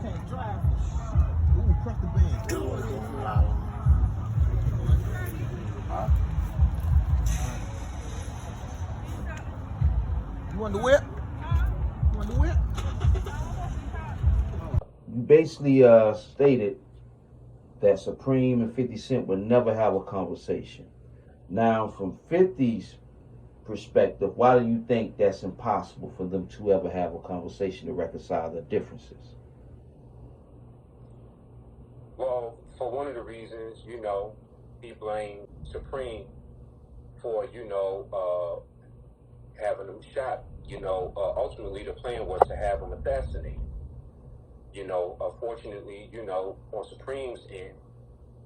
Ooh, press the band. You want the whip? You want the whip? You basically stated that Supreme and 50 Cent would never have a conversation. Now, from 50's perspective, why do you think that's impossible for them to ever have a conversation to reconcile their differences? Well, for one of the reasons, he blamed Supreme for, having him shot. Ultimately the plan was to have him assassinated. Unfortunately, on Supreme's end,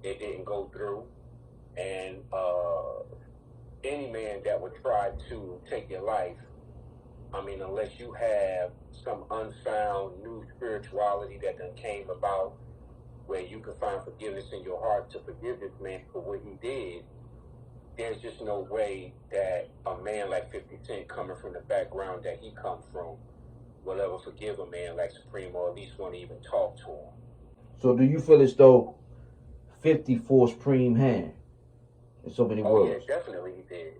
it didn't go through. And any man that would try to take your life, unless you have some unfound new spirituality that done came about where you can find forgiveness in your heart to forgive this man for what he did, there's just no way that a man like 50 Cent, coming from the background that he come from, will ever forgive a man like Supreme, or at least want to even talk to him. So do you feel as though 50 forced Supreme hand in so many words? Yeah, definitely he did.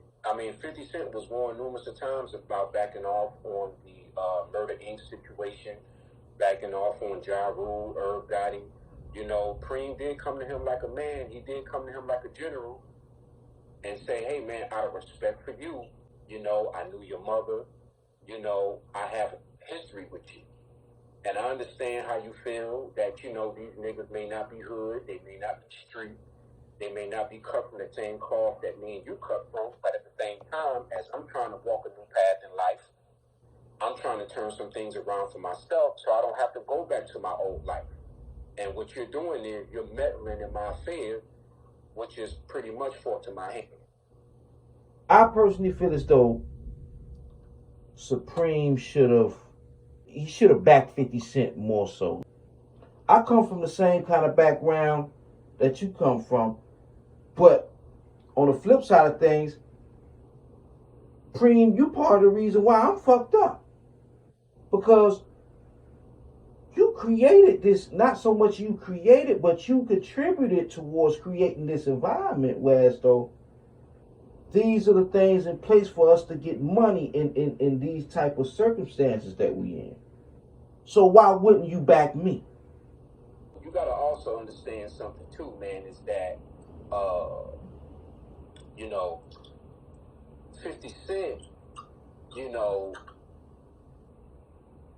50 Cent was warned numerous of times about backing off on the Murder Inc. situation, backing off on Ja Rule, Irv Gotti. Preem did come to him like a man. He did come to him like a general and say, hey, man, out of respect for you, I knew your mother. I have history with you. And I understand how you feel that, these niggas may not be hood. They may not be street. They may not be cut from the same cloth that me and you cut from. But at the same time, as I'm trying to walk a new path in life, I'm trying to turn some things around for myself so I don't have to go back to my old life. And what you're doing is you're meddling in my affairs, which is pretty much forced to my hand. I personally feel as though Supreme should have backed 50 Cent more so. I come from the same kind of background that you come from, but on the flip side of things, Preem, you part of the reason why I'm fucked up. Because you created this, not so much you created, but you contributed towards creating this environment, whereas though these are the things in place for us to get money in these type of circumstances that we in. So why wouldn't you back me? You gotta also understand something too, man, is that 50 Cent,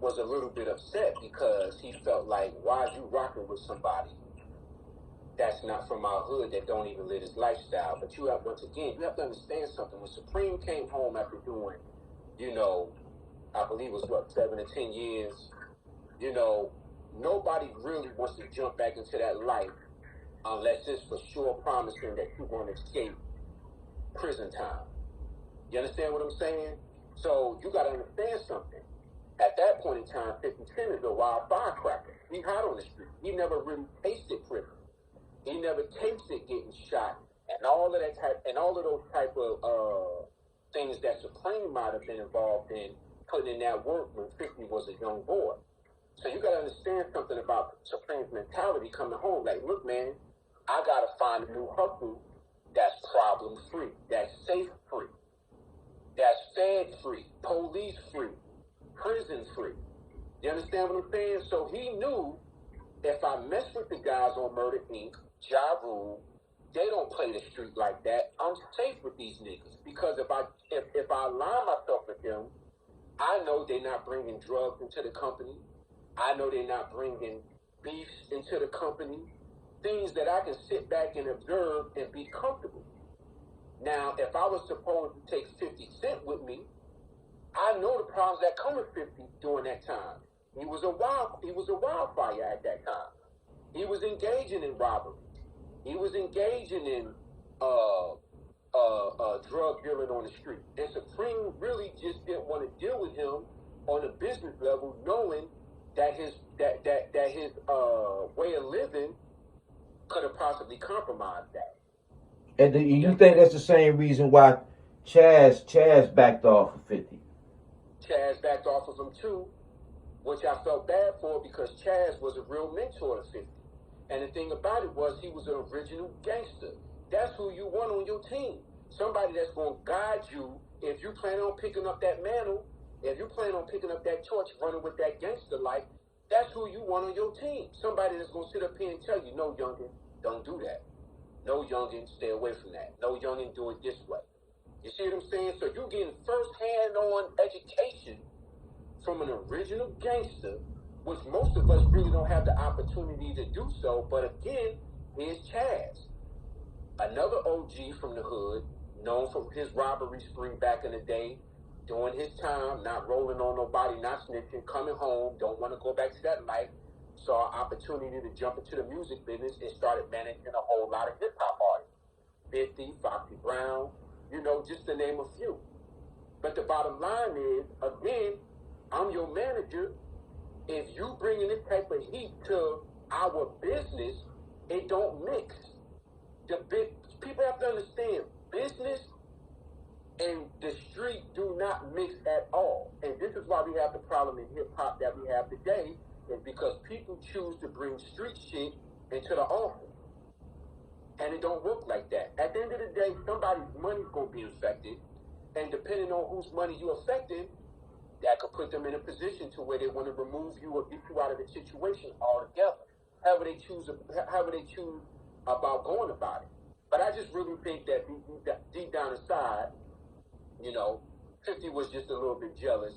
was a little bit upset because he felt like, why is you rocking with somebody that's not from our hood, that don't even live his lifestyle? But once again, you have to understand something. When Supreme came home after doing, I believe it was 7 to 10 years, nobody really wants to jump back into that life unless it's for sure promising that you're going to escape prison time. You understand what I'm saying? So you got to understand something. At that point in time, 50 Cent is a wild firecracker. He hot on the street. He never really tasted prison. He never tasted getting shot and all of that type, and all of those type of things that Supreme might have been involved in, putting in that work when 50 was a young boy. So you got to understand something about Supreme's mentality coming home. Like, look, man, I got to find a new hustle that's problem-free, that's safe-free, that's fed-free, police-free, prison-free. You understand what I'm saying? So he knew if I mess with the guys on Murder Inc., Ja Rule, they don't play the street like that. I'm safe with these niggas because if I align myself with them, I know they're not bringing drugs into the company. I know they're not bringing beefs into the company. Things that I can sit back and observe and be comfortable. Now, if I was supposed to take 50 Cent with me, I know the problems that come with 50 during that time. He was a wildfire at that time. He was engaging in robbery. He was engaging in drug dealing on the street. And Supreme really just didn't want to deal with him on a business level, knowing that his way of living could have possibly compromised that. And do you think that's the same reason why Chaz backed off of 50? Chaz backed off of him too, which I felt bad for because Chaz was a real mentor to 50. And the thing about it was he was an original gangster. That's who you want on your team. Somebody that's going to guide you. If you plan on picking up that mantle, if you plan on picking up that torch, running with that gangster life, that's who you want on your team. Somebody that's going to sit up here and tell you, no, youngin, don't do that. No, youngin, stay away from that. No, youngin, do it this way. You see what I'm saying? So you're getting first-hand on education from an original gangster, which most of us really don't have the opportunity to do so. But again, here's Chaz, another OG from the hood, known for his robbery spree back in the day, doing his time, not rolling on nobody, not snitching, coming home, don't want to go back to that life, saw an opportunity to jump into the music business and started managing a whole lot of hip-hop artists. 50, Foxy Brown, you know, just to name a few. But the bottom line is, again, I'm your manager. If you bringing this type of heat to our business, it don't mix. People have to understand, business and the street do not mix at all. And this is why we have the problem in hip-hop that we have today, is because people choose to bring street shit into the office. And it don't work like that. At the end of the day, somebody's money's going to be affected. And depending on whose money you're affecting, that could put them in a position to where they want to remove you or get you out of the situation altogether. However they choose about going about it. But I just really think that deep down inside, you know, 50 was just a little bit jealous.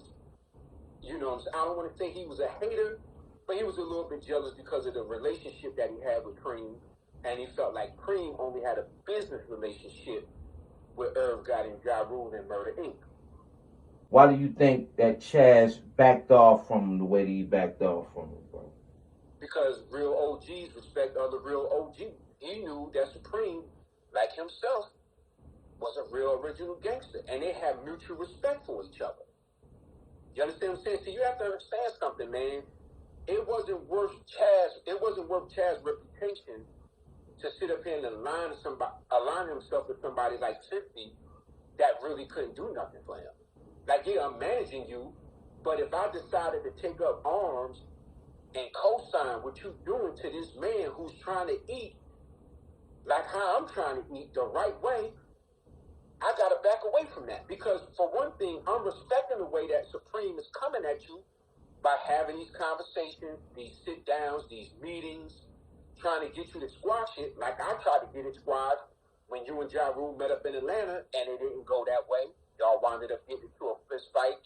You know what I'm saying? I don't want to say he was a hater, but he was a little bit jealous because of the relationship that he had with Cream. And he felt like Cream only had a business relationship with Irv Gotti and Ja Rule and Murder Inc. Why do you think that Chaz backed off from the way that he backed off from it, bro? Because real OGs respect other real OGs. He knew that Supreme, like himself, was a real original gangster. And they have mutual respect for each other. You understand what I'm saying? So you have to understand something, man. It wasn't worth Chaz's reputation to sit up here and align himself with somebody like 50 that really couldn't do nothing for him. Like, yeah, I'm managing you, but if I decided to take up arms and co-sign what you're doing to this man who's trying to eat like how I'm trying to eat the right way, I got to back away from that. Because for one thing, I'm respecting the way that Supreme is coming at you by having these conversations, these sit-downs, these meetings, trying to get you to squash it like I tried to get it squashed when you and Ja Rule met up in Atlanta and it didn't go that way. Y'all wound up getting into a fist fight.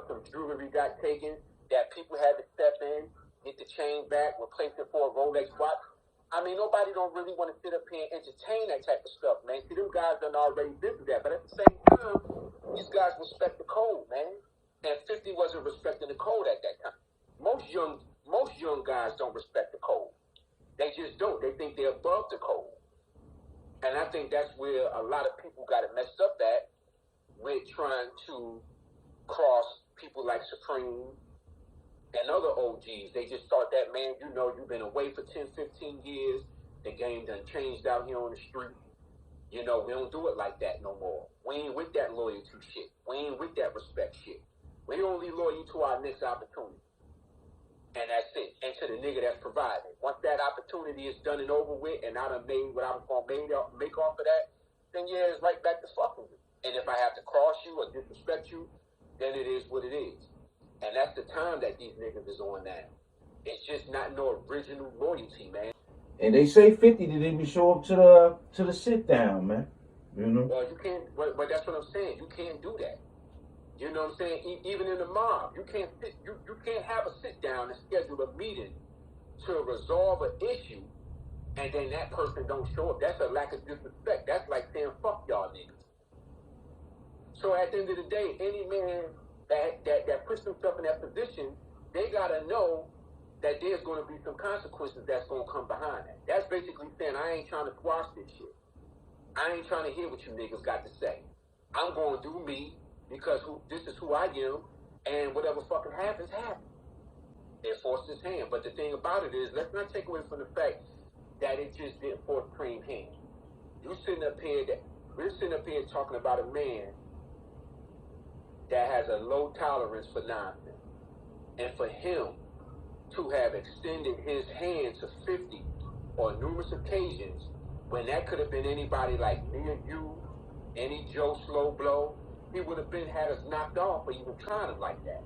Some jewelry got taken that people had to step in, get the chain back, replace it for a Rolex watch. I mean, nobody don't really want to sit up here and entertain that type of stuff, man. See, them guys done already been through that. But at the same time, these guys respect the code, man. And 50 wasn't respecting the code at that time. Most young guys don't respect the code. They just don't. They think they're above the code. And I think that's where a lot of people got it messed up at with trying to cross people like Supreme and other OGs. They just thought that, man, you know, you've been away for 10, 15 years. The game done changed out here on the street. You know, we don't do it like that no more. We ain't with that loyalty shit. We ain't with that respect shit. We only loyal to our next opportunity. And that's it. And to the nigga that's providing. Once that opportunity is done and over with, and I done made what I was going to make off of that, then yeah, it's right back to fucking you. And if I have to cross you or disrespect you, then it is what it is. And that's the time that these niggas is on now. It's just not no original loyalty, man. And they say 50 didn't even show up to the sit down, man. You know? Well, you can't, but that's what I'm saying. You can't do that. You know what I'm saying? Even in the mob, you can't have a sit down and schedule a meeting to resolve an issue, and then that person don't show up. That's a lack of disrespect. That's like saying fuck y'all niggas. So at the end of the day, any man that puts himself in that position, they gotta know that there's going to be some consequences that's going to come behind that. That's basically saying I ain't trying to squash this shit. I ain't trying to hear what you niggas got to say. I'm going to do me. Because this is who I am, and whatever fucking happens, happens. It forced his hand. But the thing about it is, let's not take away from the fact that it just didn't force Cream's hand. We're sitting up here talking about a man that has a low tolerance for nonsense. And for him to have extended his hand to 50 on numerous occasions, when that could have been anybody like me and you, any Joe Slow Blow, he would have been had us knocked off for even trying him like that.